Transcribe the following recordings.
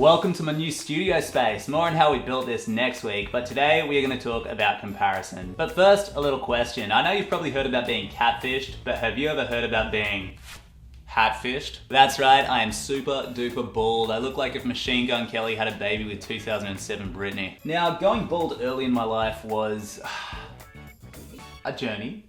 Welcome to my new studio space. More on how we built this next week, but today we are going to talk about comparison. But first, a little question. I know you've probably heard about being catfished, but have you ever heard about being hatfished? That's right, I am super duper bald. I look like if Machine Gun Kelly had a baby with 2007 Britney. Now, going bald early in my life was a journey.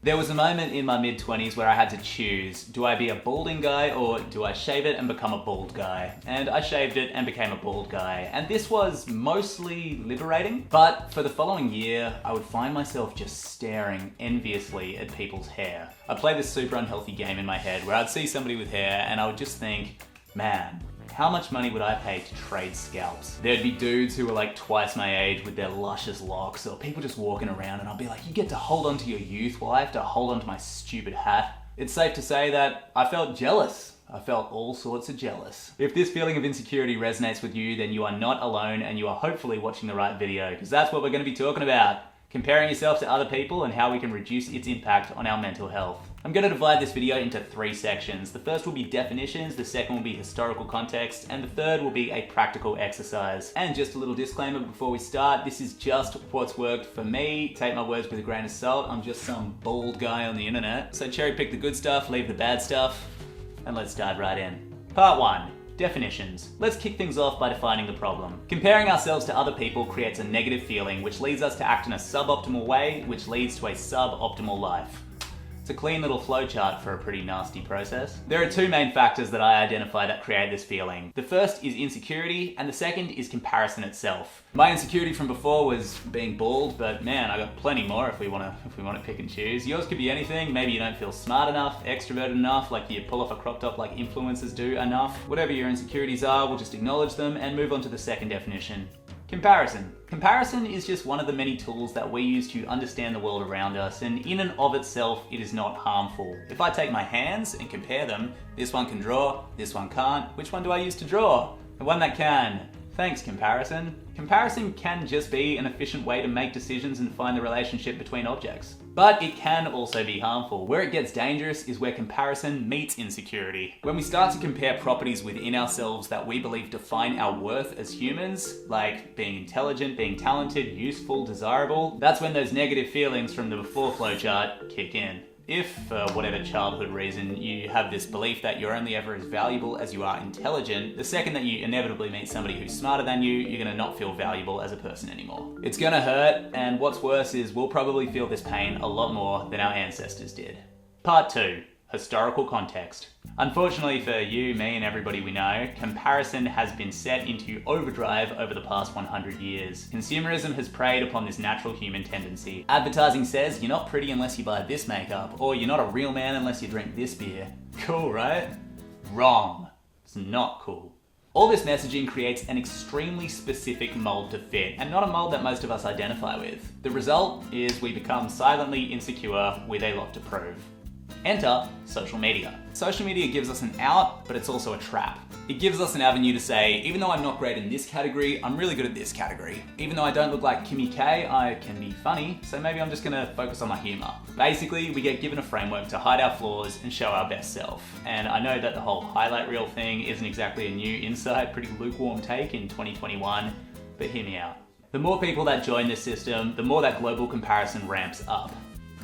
There was a moment in my mid-20s where I had to choose, do I be a balding guy or do I shave it and become a bald guy? And I shaved it and became a bald guy. And this was mostly liberating, but for the following year, I would find myself just staring enviously at people's hair. I played this super unhealthy game in my head where I'd see somebody with hair and I would just think, man, how much money would I pay to trade scalps? There'd be dudes who were like twice my age with their luscious locks, or people just walking around and I'll be like, you get to hold on to your youth while I have to hold on to my stupid hat. It's safe to say that I felt jealous. I felt all sorts of jealous. If this feeling of insecurity resonates with you, then you are not alone and you are hopefully watching the right video, because that's what we're going to be talking about. Comparing yourself to other people and how we can reduce its impact on our mental health. I'm going to divide this video into 3 sections. The first will be definitions, the second will be historical context, and the third will be a practical exercise. And just a little disclaimer before we start, this is just what's worked for me. Take my words with a grain of salt. I'm just some bald guy on the internet. So cherry pick the good stuff, leave the bad stuff, and let's dive right in. Part 1. Definitions. Let's kick things off by defining the problem. Comparing ourselves to other people creates a negative feeling, which leads us to act in a suboptimal way, which leads to a suboptimal life. It's a clean little flowchart for a pretty nasty process. There are 2 main factors that I identify that create this feeling. The first is insecurity, and the second is comparison itself. My insecurity from before was being bald, but man, I got plenty more if we want to pick and choose. Yours could be anything. Maybe you don't feel smart enough, extroverted enough, like you pull off a crop top like influencers do enough. Whatever your insecurities are, we'll just acknowledge them and move on to the second definition. Comparison. Comparison is just one of the many tools that we use to understand the world around us, and in and of itself, it is not harmful. If I take my hands and compare them, this one can draw, this one can't. Which one do I use to draw? The one that can. Thanks, comparison. Comparison can just be an efficient way to make decisions and find the relationship between objects. But it can also be harmful. Where it gets dangerous is where comparison meets insecurity. When we start to compare properties within ourselves that we believe define our worth as humans, like being intelligent, being talented, useful, desirable, that's when those negative feelings from the before flowchart kick in. If, for whatever childhood reason, you have this belief that you're only ever as valuable as you are intelligent, the second that you inevitably meet somebody who's smarter than you, you're gonna not feel valuable as a person anymore. It's gonna hurt, and what's worse is we'll probably feel this pain a lot more than our ancestors did. Part 2. Historical context. Unfortunately for you, me, and everybody we know, comparison has been set into overdrive over the past 100 years. Consumerism has preyed upon this natural human tendency. Advertising says you're not pretty unless you buy this makeup, or you're not a real man unless you drink this beer. Cool, right? Wrong. It's not cool. All this messaging creates an extremely specific mold to fit, and not a mold that most of us identify with. The result is we become silently insecure with a lot to prove. Enter social media. Social media gives us an out, but it's also a trap. It gives us an avenue to say, even though I'm not great in this category, I'm really good at this category. Even though I don't look like Kimmy K, I can be funny, so maybe I'm just gonna focus on my humor. Basically, we get given a framework to hide our flaws and show our best self. And I know that the whole highlight reel thing isn't exactly a new insight, pretty lukewarm take in 2021, but hear me out. The more people that join this system, the more that global comparison ramps up.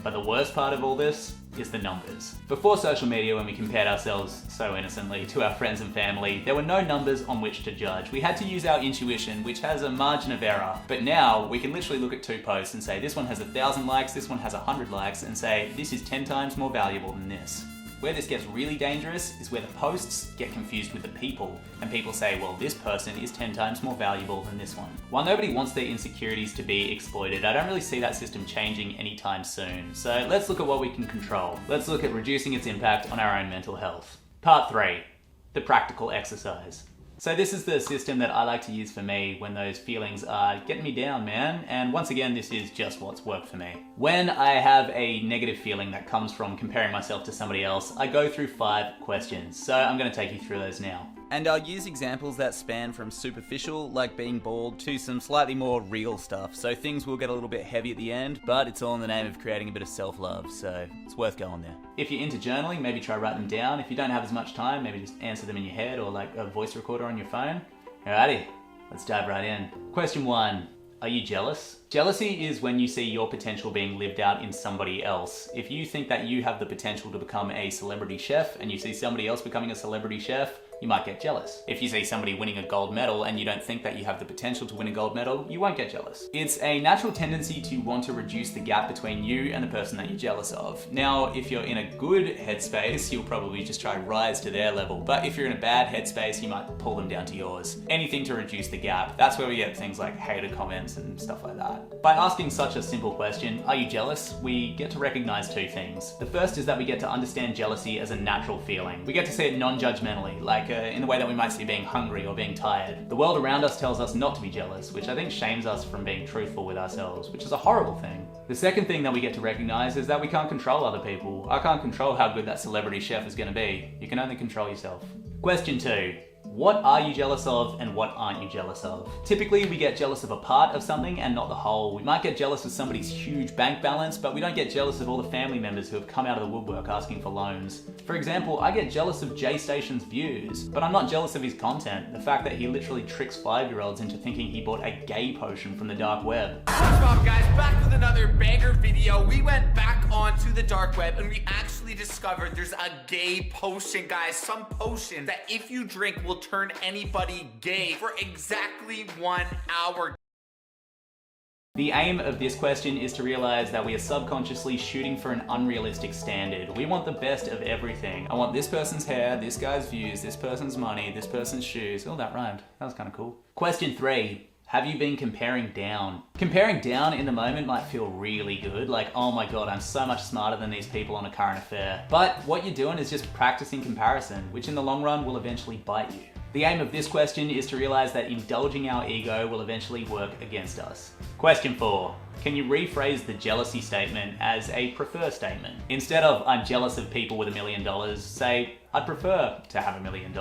But the worst part of all this is the numbers. Before social media, when we compared ourselves so innocently to our friends and family, there were no numbers on which to judge. We had to use our intuition, which has a margin of error. But now, we can literally look at 2 posts and say, this one has 1,000 likes, this one has 100 likes, and say, this is 10 times more valuable than this. Where this gets really dangerous is where the posts get confused with the people, and people say, well, this person is 10 times more valuable than this one. While nobody wants their insecurities to be exploited, I don't really see that system changing anytime soon. So let's look at what we can control. Let's look at reducing its impact on our own mental health. Part 3. The practical exercise. So this is the system that I like to use for me when those feelings are getting me down, man. And once again, this is just what's worked for me. When I have a negative feeling that comes from comparing myself to somebody else, I go through 5 questions. So I'm going to take you through those now. And I'll use examples that span from superficial, like being bald, to some slightly more real stuff. So things will get a little bit heavy at the end, but it's all in the name of creating a bit of self-love, so it's worth going there. If you're into journaling, maybe try write them down. If you don't have as much time, maybe just answer them in your head or like a voice recorder on your phone. Alrighty, let's dive right in. Question 1. Are you jealous? Jealousy is when you see your potential being lived out in somebody else. If you think that you have the potential to become a celebrity chef and you see somebody else becoming a celebrity chef, you might get jealous. If you see somebody winning a gold medal and you don't think that you have the potential to win a gold medal, you won't get jealous. It's a natural tendency to want to reduce the gap between you and the person that you're jealous of. Now, if you're in a good headspace, you'll probably just try to rise to their level. But if you're in a bad headspace, you might pull them down to yours. Anything to reduce the gap. That's where we get things like hater comments and stuff like that. By asking such a simple question, are you jealous? We get to recognize 2 things. The first is that we get to understand jealousy as a natural feeling. We get to see it non-judgmentally, like in the way that we might see being hungry or being tired. The world around us tells us not to be jealous, which I think shames us from being truthful with ourselves, which is a horrible thing. The second thing that we get to recognize is that we can't control other people. I can't control how good that celebrity chef is going to be. You can only control yourself. Question 2. What are you jealous of and what aren't you jealous of? Typically, we get jealous of a part of something and not the whole. We might get jealous of somebody's huge bank balance, but we don't get jealous of all the family members who have come out of the woodwork asking for loans. For example, I get jealous of Jay Station's views, but I'm not jealous of his content. The fact that he literally tricks 5-year-olds into thinking he bought a gay potion from the dark web. What's up, guys? Back with another banger video. We went back onto the dark web and we actually discovered there's a gay potion, guys. Some potion that if you drink will turn anybody gay for exactly 1 hour. The aim of this question is to realize that we are subconsciously shooting for an unrealistic standard. We want the best of everything. I want this person's hair, this guy's views, this person's money, this person's shoes. Oh, that rhymed. That was kind of cool. Question 3. Have you been comparing down? Comparing down in the moment might feel really good, like, oh my god, I'm so much smarter than these people on a current affair. But what you're doing is just practicing comparison, which in the long run will eventually bite you. The aim of this question is to realize that indulging our ego will eventually work against us. Question 4. Can you rephrase the jealousy statement as a prefer statement? Instead of, I'm jealous of people with $1 million, say, I'd prefer to have $1 million.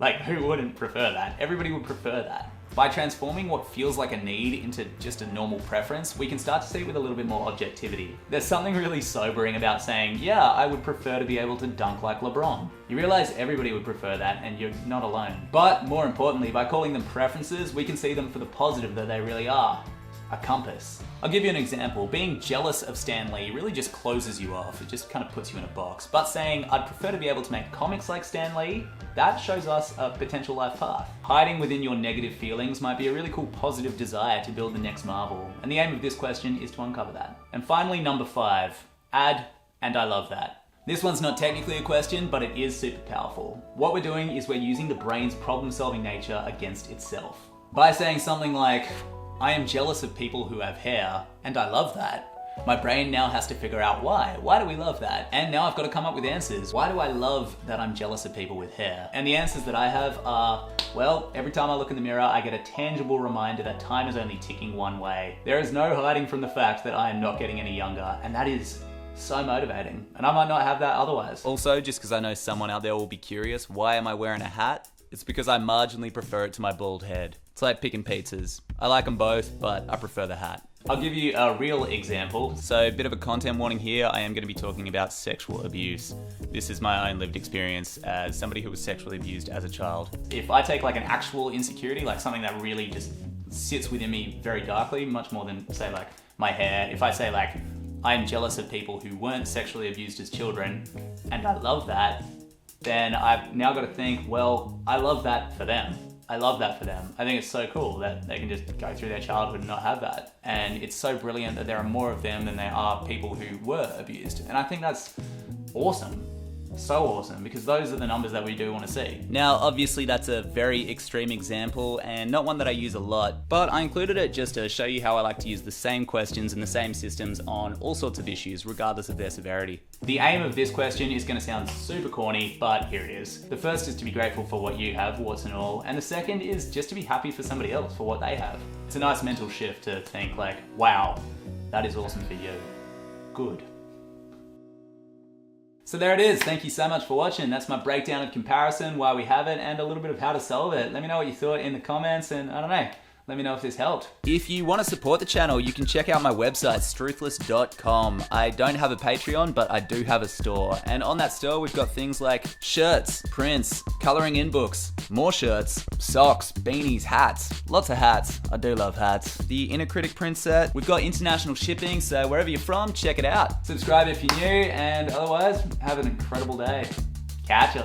Like, who wouldn't prefer that? Everybody would prefer that. By transforming what feels like a need into just a normal preference, we can start to see it with a little bit more objectivity. There's something really sobering about saying, yeah, I would prefer to be able to dunk like LeBron. You realize everybody would prefer that and you're not alone. But more importantly, by calling them preferences, we can see them for the positive that they really are. A compass. I'll give you an example. Being jealous of Stan Lee really just closes you off. It just kind of puts you in a box. But saying, I'd prefer to be able to make comics like Stan Lee, that shows us a potential life path. Hiding within your negative feelings might be a really cool positive desire to build the next Marvel. And the aim of this question is to uncover that. And finally, number 5, add, and I love that. This one's not technically a question, but it is super powerful. What we're doing is we're using the brain's problem-solving nature against itself. By saying something like, I am jealous of people who have hair, and I love that. My brain now has to figure out why. Why do we love that? And now I've got to come up with answers. Why do I love that I'm jealous of people with hair? And the answers that I have are, well, every time I look in the mirror, I get a tangible reminder that time is only ticking one way. There is no hiding from the fact that I am not getting any younger, and that is so motivating. And I might not have that otherwise. Also, just because I know someone out there will be curious, why am I wearing a hat? It's because I marginally prefer it to my bald head. It's like picking pizzas. I like them both, but I prefer the hat. I'll give you a real example. So, a bit of a content warning here. I am going to be talking about sexual abuse. This is my own lived experience as somebody who was sexually abused as a child. If I take like an actual insecurity, like something that really just sits within me very darkly, much more than say like my hair. If I say like, I am jealous of people who weren't sexually abused as children, and I love that, then I've now got to think, well, I love that for them. I love that for them. I think it's so cool that they can just go through their childhood and not have that. And it's so brilliant that there are more of them than there are people who were abused. And I think that's awesome. So awesome, because those are the numbers that we do want to see. Now, obviously that's a very extreme example and not one that I use a lot, but I included it just to show you how I like to use the same questions and the same systems on all sorts of issues, regardless of their severity. The aim of this question is going to sound super corny, but here it is. The first is to be grateful for what you have, warts and all, and the second is just to be happy for somebody else for what they have. It's a nice mental shift to think like, wow, that is awesome for you. Good. So there it is. Thank you so much for watching. That's my breakdown of comparison, why we have it, and a little bit of how to solve it. Let me know what you thought in the comments, and I don't know, Let me know if this helped. If you want to support the channel, you can check out my website, struthless.com. I don't have a Patreon, but I do have a store. And on that store, we've got things like shirts, prints, coloring in books, more shirts, socks, beanies, hats. Lots of hats. I do love hats. The Inner Critic print set. We've got international shipping, so wherever you're from, check it out. Subscribe if you're new, and otherwise, have an incredible day. Catch ya.